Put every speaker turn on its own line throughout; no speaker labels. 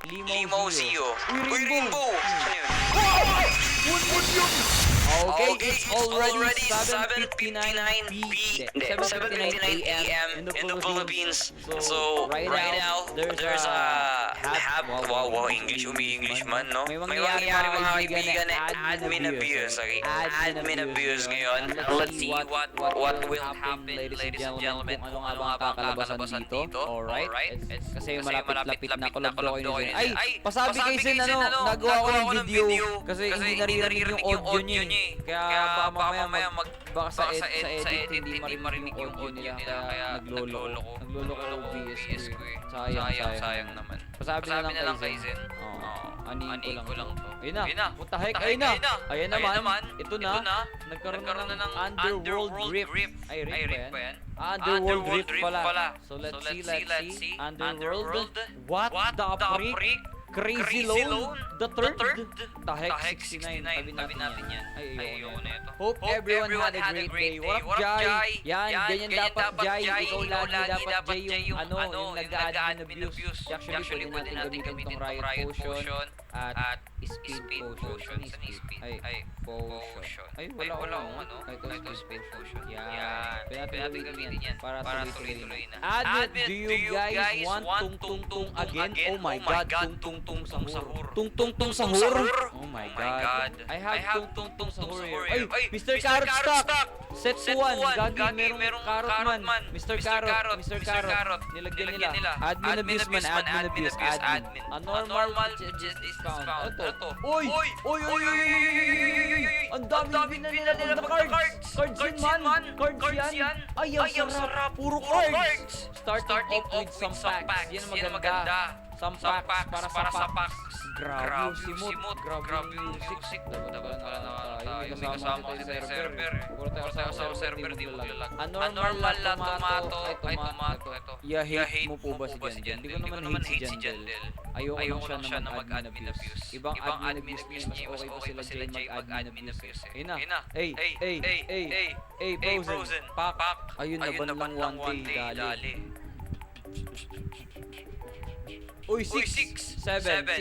Limozio. Uy, Rainbow!
Okay, it's already 7:59 AM
in the Philippines. So, right now, there's a wow, English man, no?
May
May
mangyayari,
mangyayari mga
kaibigan,
kaibigan
na
na admin abuse. Okay? Admin abuse ngayon. Let's see what will happen, ladies and gentlemen, kung ano nga ba ang kakalabasan dito.
Alright? Kasi malapit-lapit na collab daw kayo
kayo.
Ay, pasabi kay Sin, nagawa ko ng video. Kasi hindi naririnig yung audio niya eh. Kaya baka mamaya baka sa edit hindi marinig yung audio nila. Kaya naglolo ko OBS ko eh. Sayang naman. Pasabi na lang kay Sin. Anihin ko lang to. Ayun na. What the heck? Ayun na. Ayan naman. Ito na. Nagkaroon na ng Underworld Rift. Ay, Rift ba yan? Underworld Rift pala. So let's see. Underworld. What the freak? Crazy Loan, the third, Tahek 69, tabi natin yan. Ay, ayoko na ito. Hope everyone had a great day. What up, Jai? Yan, ganyan dapat, Jai. Ikaw lagi dapat, Jai, yung nag-admin abuse. Actually, pwede natin gamitin itong Riot Potion at Speed Potion. Ay, Potion. Ay, wala akong ito Speed Potion. Yan, pwede natin gamitin yan para tuloy-tuloy na. Admit, do you guys want tung-tung again? Oh my God, tung-tung sahur. Tung-tung sahur? Oh my God. I have tung-tung sahur here. Ay, Mr. Carrot Stock! Set to 1. Gagi, merong carrot man. Mr. Carrot. Nilagyan nila. Admin abuse. Admin. A normal discount. Ito. Uy! Ang dami nila ng cards. Cards yan. Ay, ang sarap. Puro cards. Starting off with some packs. Yan ang maganda. Some packs para sa packs. Grabe yung simot. Grabe yung music. Dapat tayo. May kasama kasi sa server. Puro tayo sa server, di mo lalag. Anormal na tomato. Ay, tomato. Hate mo po ba si Jandel? Hindi ko naman hate si Jandel. Ayoko lang siya na mag-admin abuse. Ibang admin abuse niya. Mas okay pa sila Jay mag-admin abuse. Ayun na. Hey, Frozen. Pak. Ayun na ba lang 1K dali. Uy, 6, 7.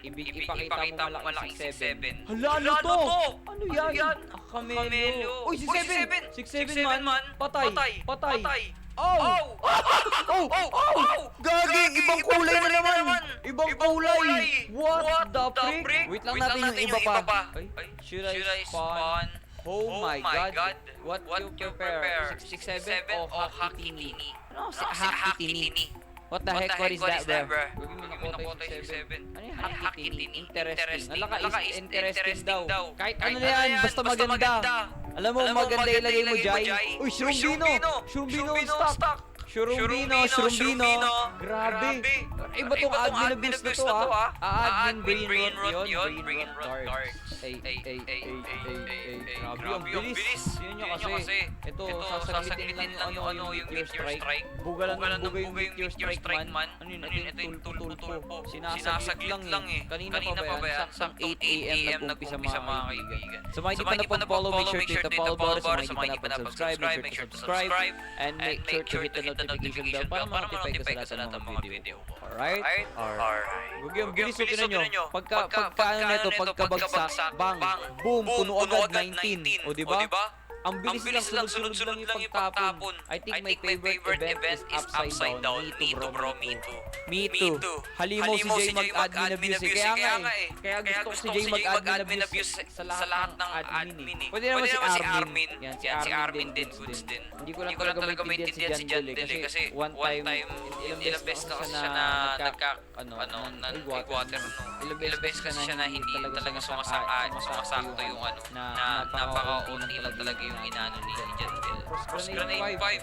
Ipakita mo malaking 6, 7. Hala to! Ano yan? Kamelo. Uy, 6, 7 man. Patay. Oh! Gagi! Ibang kulay na naman! Ibang kulay! What the freak? Wait lang natin yung iba pa. Should I spawn? Oh my God! What you prepare? 6, 7 o Hakitini? Ano si Hakitini? What the heck? What is that, bro? Gawin mo na kota yung 6, 7. Ano yung Hakitini? Interesting. Alaka is interesting daw. Kahit ano na yan, basta maganda. Alam mo, maganda ilagay mo, Jai. Uy, Shrumbino on stock. Shrumbino. Grabe. Iba tong admin abuse na to, ha? Admin brain rot yun. Brain rot dark. Grabe, ang bilis. Yun nyo kasi. Ito, sasagitin lang yung meteor strike. Buga yung meteor strike man. Ano yun? Ito yung tulpo. Sinasaglit lang eh. Kanina pa ba yan? Sa 8 AM nag-umpisa mga kaibigan. Sa mga hindi pa na-follow, make sure to hit the follow button. Sa mga hindi pa na-subscribe, make sure to subscribe. And make sure to hit the notification bell para ma-notify ka sa lahat ng mga video. Alright? Huwag yung bilis mo nyo. Pagka pagkabagsak, bang, boom, puno agad 19. O diba? Ang bilis lang, sunod-sunod lang yung pagtapon. I think my favorite event is upside down. Me too. Halimo si Jay mag-admin abuse. Kaya nga eh. Kaya gusto ko si Jay mag-admin abuse sa lahat ng admin eh. Pwede naman si Armin. Yan, si Armin din, goods din. Hindi ko lang talaga maintindihan si Jandel eh. Kasi one time, ilang beses na kasi siya na nag-water. Ilang beses kasi siya na hindi talaga sumasakto yung na napaka-unang lang talaga yung inano ni Jandel. Cross grenade 5.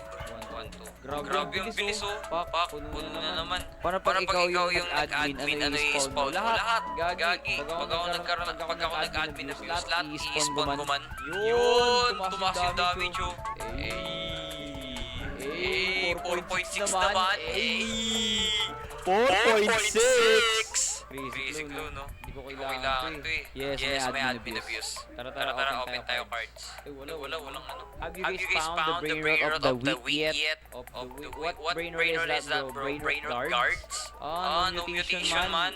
1, 2. Grabe yung bilis oh. Pak, puno na naman. Para pag ikaw yung nag-admin, ano i-spawn mo? Lahat. Gagi. Pag ako nag-admin na views, lahat i-spawn ko man. Yun! Tumas yung damage oh. 4.6 naman. 4.6! Crazy
basic clue, no?
Hindi ko
Hindi ko
kailangan to eh. Yes, may admin abuse. Tara,
Open tayo cards. Walang ano.
Have you guys found the brain rot of the week yet? What brain rot is that, bro? Brain rot guards? No mutation man.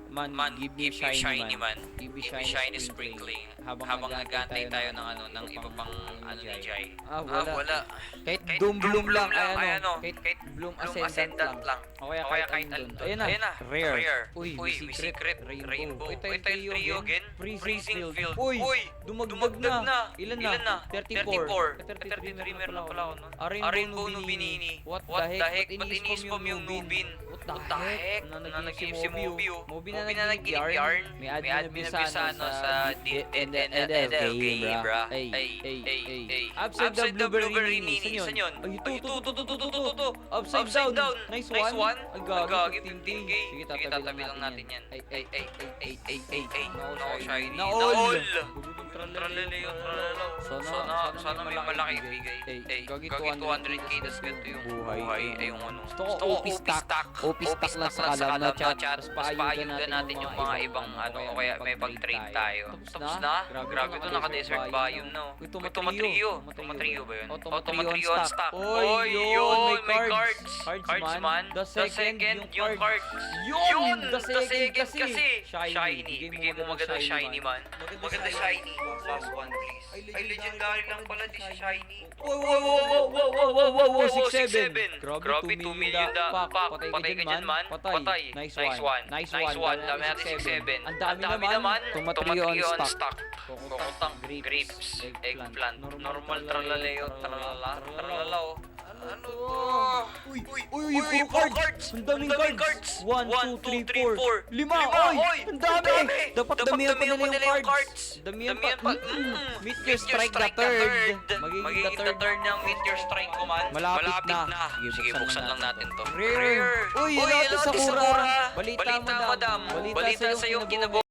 Man, give me shiny man. Give me shiny sprinkling.
Habang nag-aantay tayo ng iba pang ano ni Jai.
Wala. Kahit Doom Bloom lang, kahit Bloom Ascendant lang. O kaya kahit andun. Ayan na, rare. Uy, may secret, rainbow. Ito yung trio again. Freezing field. Uy, dumagdag na. Ilan na? 34. 33 meron na pala ako nun. Rainbow Nubinini. What the heck? Ba't ini-spam yung Nubin? What the heck? Na nag-give si Mobio. Mobio na nag-give yarn. May admin abuse sa game, bra. Upside down blueberry mini. Saan yun? Ay, ito. Upside down. Nice one. Agagi, 15K. Sige, tatabi lang natin yan. No, shiny. Naol. Tralalayo. Sana may malaki bigay. Gagi 200K, tas ganito yung buhay. Ay, yung ano. Gusto ko OP stack. OP stack lang sa kalam na chat. Tapos paayugan natin yung mga ibang ano, o kaya may pag-trade tayo. Tapos na? Grabe to, naka-desert biome no. Tumatrio ba yun? Tumatrio on stock. Oy, yun, may cards. Cardsman. The second, yung cards. Yun! The second kasi. Shiny. Bigay mo maganda shiny man. Maganda shiny. Last one please. Ay, legendary lang pala di si shiny. Wow, 6-7. Grabe, 2 million da. Patay ka dyan man. Patay. Nice one. Dami natin 6-7. Ang dami naman. Tumatrio on stock. Kokotang, grapes, eggplant. Normal tralaleo, tralala. Ano to? Uy, puro cards! Ang daming cards! 1, 2, 3, 4 5! Oy! Ang dami! Dapat damihan pa nila yung cards! Damihan pa! Meteor Strike the third! Magiging the third ng Meteor Strike ko man. Malapit na. Sige, buksan lang natin to. Rare! Uy, yun natin sa Sakura! Balita madam! Balita sa'yo kinabuhi!